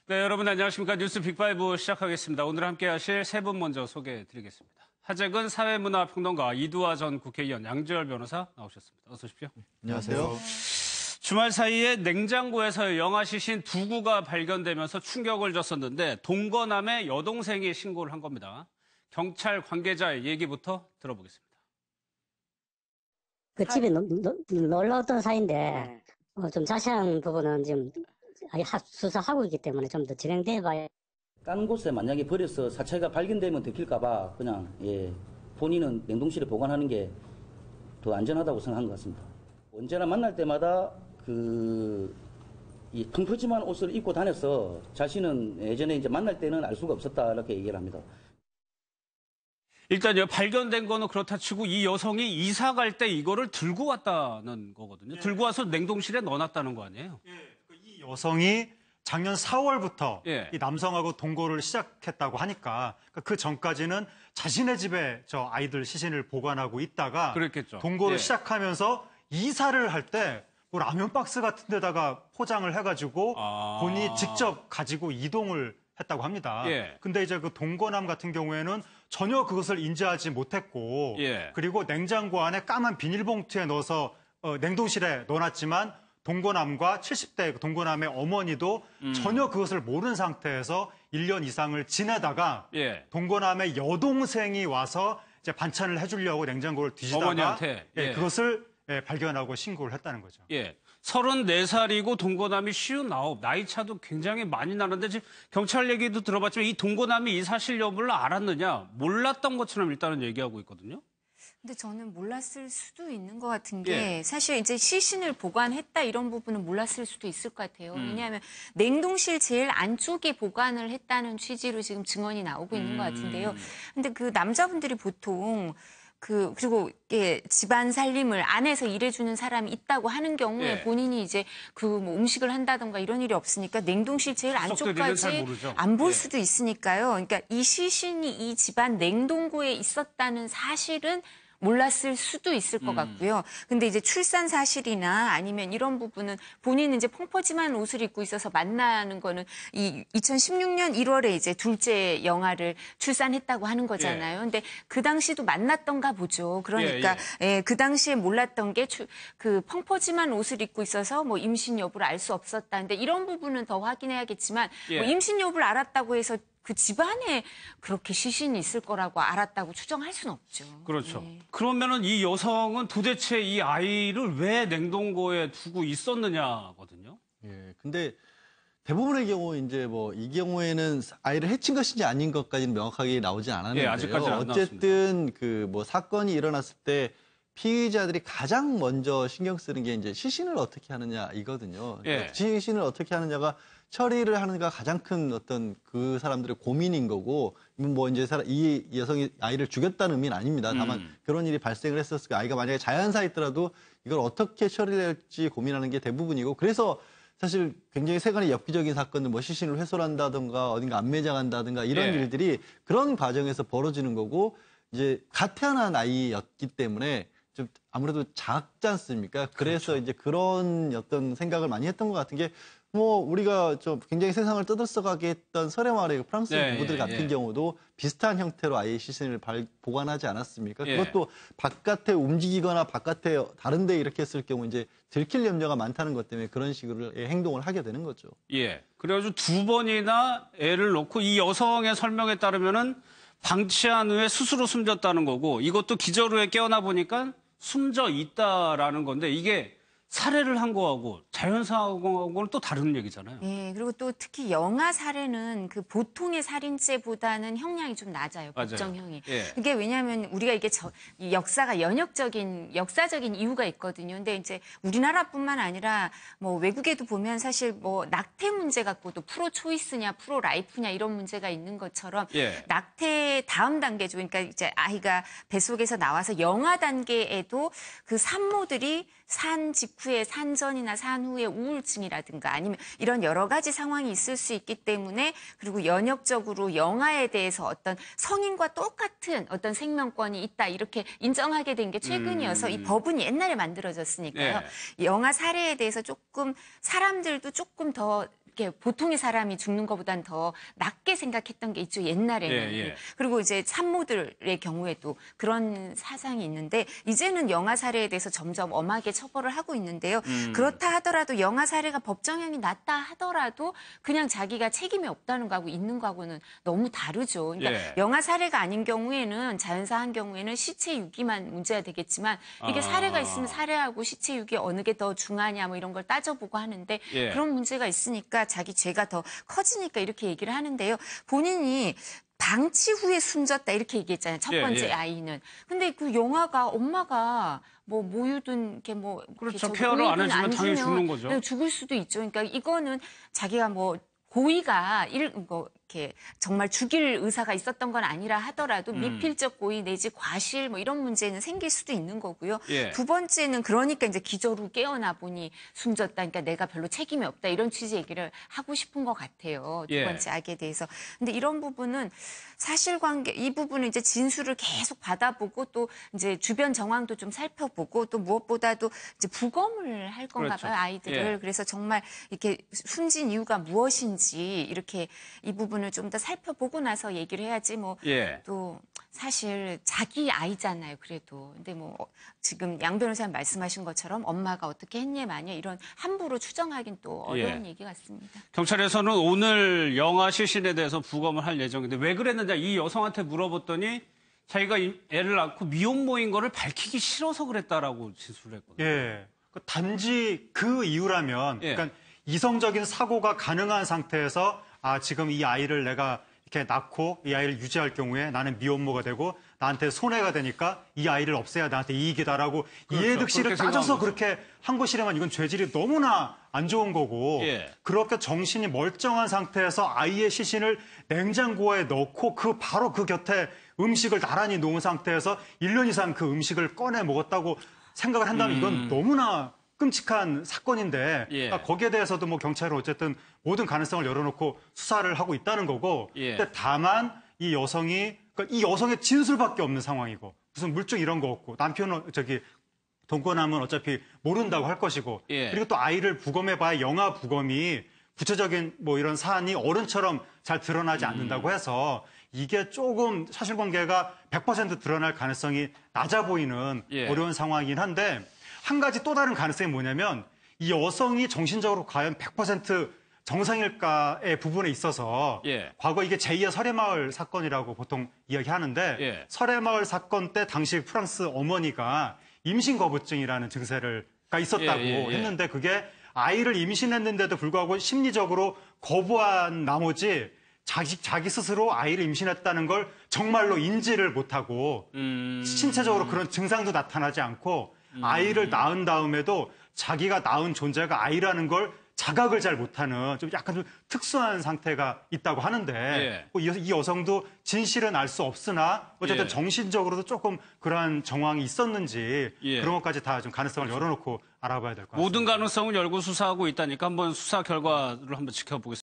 네, 여러분 안녕하십니까. 뉴스 빅5 시작하겠습니다. 오늘 함께 하실 세 분 먼저 소개해드리겠습니다. 하재근 사회문화평론가, 이두화 전 국회의원, 양지열 변호사 나오셨습니다. 어서 오십시오. 안녕하세요. 주말 사이에 냉장고에서 영아 시신 2구가 발견되면서 충격을 줬었는데 동거남의 여동생이 신고를 한 겁니다. 경찰 관계자의 얘기부터 들어보겠습니다. 그 집에 놀러 왔던 사이인데 좀 자세한 부분은 지금 수사하고 있기 때문에 좀 더 진행돼 봐야. 깐 곳에 만약에 버려서 사체가 발견되면 들킬까봐 그냥 본인은 냉동실에 보관하는 게 더 안전하다고 생각한 것 같습니다. 언제나 만날 때마다 이 펑퍼짐한 옷을 입고 다녀서 자신은 예전에 이제 만날 때는 알 수가 없었다 이렇게 얘기를 합니다. 일단요, 발견된 거는 그렇다 치고 이 여성이 이사 갈 때 이거를 들고 왔다는 거거든요. 들고 와서 냉동실에 넣어놨다는 거 아니에요? 이 여성이 작년 4월부터 이 남성하고 동거를 시작했다고 하니까 그 전까지는 자신의 집에 저 아이들 시신을 보관하고 있다가 그랬겠죠. 동거를 시작하면서 이사를 할 때 뭐 라면 박스 같은 데다가 포장을 해가지고 본인이 직접 가지고 이동을 했다고 합니다. 근데 이제 그 동거남 같은 경우에는 전혀 그것을 인지하지 못했고 그리고 냉장고 안에 까만 비닐봉투에 넣어서 냉동실에 넣어놨지만 동거남과 70대 동거남의 어머니도 전혀 그것을 모르는 상태에서 1년 이상을 지내다가 동거남의 여동생이 와서 이제 반찬을 해주려고 냉장고를 뒤지다가 어머니한테 그것을 발견하고 신고를 했다는 거죠. 34살이고 동거남이 59, 나이 차도 굉장히 많이 나는데 지금 경찰 얘기도 들어봤지만 이 동거남이 이 사실 여부를 알았느냐, 몰랐던 것처럼 일단은 얘기하고 있거든요. 근데 저는 몰랐을 수도 있는 것 같은 게 사실 이제 시신을 보관했다 이런 부분은 몰랐을 수도 있을 것 같아요. 왜냐하면 냉동실 제일 안쪽에 보관을 했다는 취지로 지금 증언이 나오고 있는 것 같은데요. 근데 그 남자분들이 보통 그리고 집안 살림을 안에서 일해주는 사람이 있다고 하는 경우에 본인이 이제 뭐 음식을 한다던가 이런 일이 없으니까 냉동실 제일 안쪽까지 안 볼 수도 있으니까요. 그러니까 이 시신이 이 집안 냉동고에 있었다는 사실은 몰랐을 수도 있을 것 같고요. 근데 이제 출산 사실이나 아니면 이런 부분은 본인은 이제 펑퍼짐한 옷을 입고 있어서 만나는 거는 이 2016년 1월에 이제 둘째 영아를 출산했다고 하는 거잖아요. 근데 그 당시도 만났던가 보죠. 그러니까 그 당시에 몰랐던 게 그 펑퍼짐한 옷을 입고 있어서 뭐 임신 여부를 알 수 없었다. 근데 이런 부분은 더 확인해야겠지만 뭐 임신 여부를 알았다고 해서 그 집안에 그렇게 시신이 있을 거라고 알았다고 추정할 수는 없죠. 그렇죠. 그러면은 이 여성은 도대체 이 아이를 왜 냉동고에 두고 있었느냐거든요. 근데 대부분의 경우 이제 뭐 이 경우에는 아이를 해친 것인지 아닌 것까지는 명확하게 나오지 않았는데요. 아직까지 안 어쨌든 그 뭐 사건이 일어났을 때 피의자들이 가장 먼저 신경 쓰는 게 이제 시신을 어떻게 하느냐 이거든요. 시신을 어떻게 하느냐가 처리를 하는가 가장 큰 어떤 그 사람들의 고민인 거고, 뭐 이제 이 여성이 아이를 죽였다는 의미는 아닙니다. 다만 그런 일이 발생을 했었으니까 아이가 만약에 자연사에 있더라도 이걸 어떻게 처리할지 고민하는 게 대부분이고, 그래서 사실 굉장히 세간의 엽기적인 사건들, 뭐 시신을 훼손한다든가 어딘가 안매장한다든가 이런 일들이 그런 과정에서 벌어지는 거고, 이제 갓 태어난 아이였기 때문에 좀 아무래도 작지 않습니까? 그래서 이제 그런 어떤 생각을 많이 했던 것 같은 게, 뭐 우리가 좀 굉장히 세상을 떠들썩하게 했던 설해마을의 프랑스 부부들 같은 경우도 비슷한 형태로 아이의 시신을 보관하지 않았습니까? 그것도 바깥에 움직이거나 바깥에 다른 데 이렇게 했을 경우 이제 들킬 염려가 많다는 것 때문에 그런 식으로 행동을 하게 되는 거죠. 그래가지고 2번이나 애를 놓고 이 여성의 설명에 따르면은 방치한 후에 스스로 숨졌다는 거고, 이것도 기절 후에 깨어나 보니까 숨져 있다라는 건데, 이게 살해를 한 거하고 자연사하고는 또 다른 얘기잖아요. 그리고 또 특히 영아 살해는 그 보통의 살인죄보다는 형량이 좀 낮아요. 법정형이. 그게 왜냐하면 우리가 이게 이 역사가 역사적인 이유가 있거든요. 근데 이제 우리나라뿐만 아니라 뭐 외국에도 보면 사실 뭐 낙태 문제 갖고도 프로 초이스냐 프로 라이프냐 이런 문제가 있는 것처럼 낙태 다음 단계죠. 그러니까 이제 아이가 뱃속에서 나와서 영아 단계에도 그 산모들이 산 직후에 산 전이나 산 후에 우울증이라든가 아니면 이런 여러 가지 상황이 있을 수 있기 때문에, 그리고 연역적으로 영아에 대해서 어떤 성인과 똑같은 어떤 생명권이 있다 이렇게 인정하게 된 게 최근이어서 이 법은 옛날에 만들어졌으니까요. 영아 살해에 대해서 조금 사람들도 조금 더 이렇게 보통의 사람이 죽는 것보단 더 낮게 생각했던 게 있죠, 옛날에는. 예. 그리고 이제 산모들의 경우에도 그런 사상이 있는데 이제는 영아 살해에 대해서 점점 엄하게 처벌을 하고 있는데요. 그렇다 하더라도 영아 살해가 법정형이 낮다 하더라도 그냥 자기가 책임이 없다는 거하고 있는 거하고는 너무 다르죠. 그러니까 예. 영아 살해가 아닌 경우에는 자연사한 경우에는 시체 유기만 문제가 되겠지만 이게 살해가 있으면 살해하고 시체 유기 어느 게 더 중하냐 뭐 이런 걸 따져보고 하는데 예. 그런 문제가 있으니까 자기 죄가 더 커지니까 이렇게 얘기를 하는데요. 본인이 방치 후에 숨졌다 이렇게 얘기했잖아요. 첫 번째 아이는. 근데 그 영아가 엄마가 뭐 모유든 이렇게 뭐 그렇죠. 케어를 안 해주면 당연히 죽는 거죠. 죽을 수도 있죠. 그러니까 이거는 자기가 뭐 고의가 이렇게 정말 죽일 의사가 있었던 건 아니라 하더라도 미필적 고의 내지 과실 뭐 이런 문제는 생길 수도 있는 거고요. 예. 두 번째는 그러니까 이제 기저로 깨어나 보니 숨졌다. 그러니까 내가 별로 책임이 없다. 이런 취지 얘기를 하고 싶은 것 같아요. 두 번째 악에 대해서. 근데 이런 부분은 사실관계 이 부분은 이제 진술을 계속 받아보고 또 이제 주변 정황도 좀 살펴보고 또 무엇보다도 이제 부검을 할 건가 그렇죠. 봐요. 아이들을. 예. 그래서 정말 이렇게 숨진 이유가 무엇인지 이렇게 이 부분을 좀 더 살펴보고 나서 얘기를 해야지 뭐 또 사실 자기 아이잖아요. 그래도. 근데 뭐 지금 양 변호사님 말씀하신 것처럼 엄마가 어떻게 했냐 마냐 이런 함부로 추정하긴 또 어려운 얘기 같습니다. 경찰에서는 오늘 영아 시신에 대해서 부검을 할 예정인데 왜 그랬느냐 이 여성한테 물어봤더니 자기가 애를 낳고 미혼모인 거를 밝히기 싫어서 그랬다라고 진술을 했거든요. 예. 단지 그 이유라면 그러니까 이성적인 사고가 가능한 상태에서 지금 이 아이를 내가 이렇게 낳고 이 아이를 유지할 경우에 나는 미혼모가 되고 나한테 손해가 되니까 이 아이를 없애야 나한테 이익이다라고 그렇죠. 이해득실을 따져서 그렇게 한 것이라면 이건 죄질이 너무나 안 좋은 거고 그렇게 정신이 멀쩡한 상태에서 아이의 시신을 냉장고에 넣고 바로 그 곁에 음식을 나란히 놓은 상태에서 1년 이상 그 음식을 꺼내 먹었다고 생각을 한다면 이건 너무나 끔찍한 사건인데 그러니까 거기에 대해서도 뭐 경찰은 어쨌든 모든 가능성을 열어놓고 수사를 하고 있다는 거고 근데 다만 이 여성의 진술밖에 없는 상황이고 무슨 물증 이런 거 없고 남편은 동거남은 어차피 모른다고 할 것이고 그리고 또 아이를 부검해봐야 영아 부검이 구체적인 뭐 이런 사안이 어른처럼 잘 드러나지 않는다고 해서 이게 조금 사실관계가 100% 드러날 가능성이 낮아 보이는 어려운 상황이긴 한데 한 가지 또 다른 가능성이 뭐냐면 이 여성이 정신적으로 과연 100% 정상일까의 부분에 있어서 과거 이게 제2의 설해마을 사건이라고 보통 이야기하는데 설해마을 사건 때 당시 프랑스 어머니가 임신거부증이라는 증세가 있었다고 했는데 그게 아이를 임신했는데도 불구하고 심리적으로 거부한 나머지 자기 스스로 아이를 임신했다는 걸 정말로 인지를 못하고 신체적으로 그런 증상도 나타나지 않고 아이를 낳은 다음에도 자기가 낳은 존재가 아이라는 걸 자각을 잘 못하는 좀 약간 좀 특수한 상태가 있다고 하는데 이 여성도 진실은 알 수 없으나 어쨌든 정신적으로도 조금 그러한 정황이 있었는지 그런 것까지 다 좀 가능성을 열어놓고 알아봐야 될 것 같습니다. 모든 가능성을 열고 수사하고 있다니까 한번 수사 결과를 한번 지켜보겠습니다.